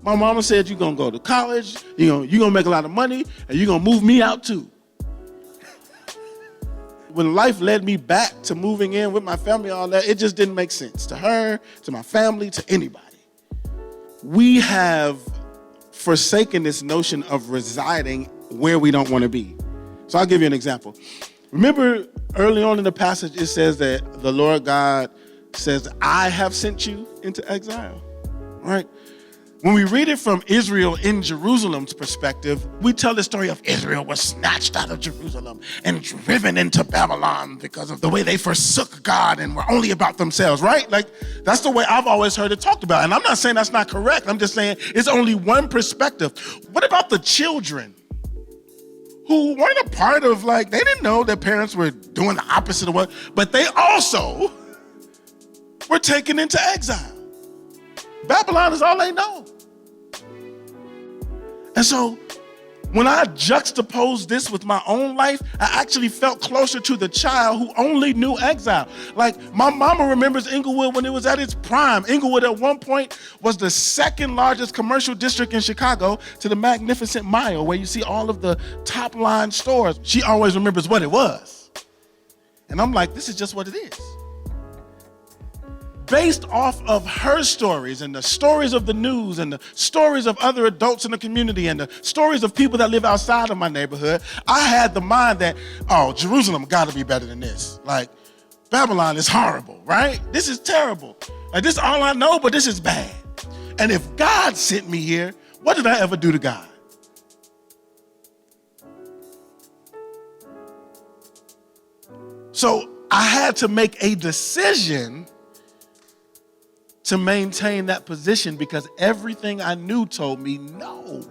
My mama said, you're going to go to college, you're going to make a lot of money, and you're going to move me out too. When life led me back to moving in with my family, all that, it just didn't make sense to her, to my family, to anybody. We have forsaken this notion of residing where we don't want to be. So I'll give you an example. Remember early on in the passage, it says that the Lord God says, I have sent you into exile, right? When we read it from Israel in Jerusalem's perspective, we tell the story of Israel was snatched out of Jerusalem and driven into Babylon because of the way they forsook God and were only about themselves, right? Like, that's the way I've always heard it talked about. And I'm not saying that's not correct. I'm just saying it's only one perspective. What about the children who weren't a part of, like, they didn't know their parents were doing the opposite of what, but they also were taken into exile. Babylon is all they know. And so when I juxtaposed this with my own life, I actually felt closer to the child who only knew exile. Like, my mama remembers Inglewood when it was at its prime. Inglewood at one point was the second largest commercial district in Chicago to the Magnificent Mile, where you see all of the top line stores. She always remembers what it was. And I'm like, this is just what it is. Based off of her stories and the stories of the news and the stories of other adults in the community and the stories of people that live outside of my neighborhood, I had the mind that, oh, Jerusalem got to be better than this. Like, Babylon is horrible, right? This is terrible. Like, this is all I know, but this is bad. And if God sent me here, what did I ever do to God? So I had to make a decision to maintain that position because everything I knew told me no.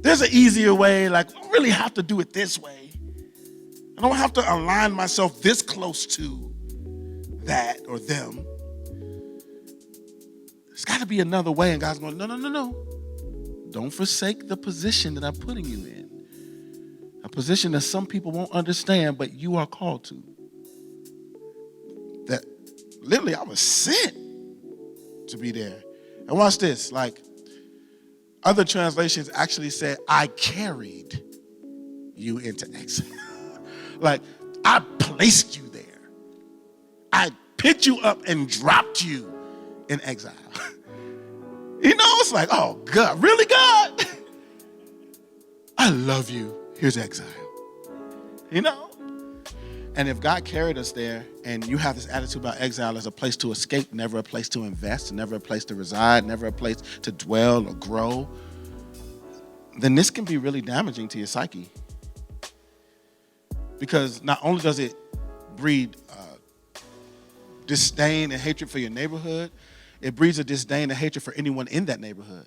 There's an easier way, like, I don't really have to do it this way. I don't have to align myself this close to that or them. There's got to be another way, and God's going, no. Don't forsake the position that I'm putting you in. A position that some people won't understand, but you are called to. That literally, I was sent to be there. And watch this, like, other translations actually said, I carried you into exile. Like, I placed you there. I picked you up and dropped you in exile. You know, it's like, oh, God, really, God? I love you. Here's exile. You know? And if God carried us there and you have this attitude about exile as a place to escape, never a place to invest, never a place to reside, never a place to dwell or grow, then this can be really damaging to your psyche. Because not only does it breed disdain and hatred for your neighborhood, it breeds a disdain and hatred for anyone in that neighborhood.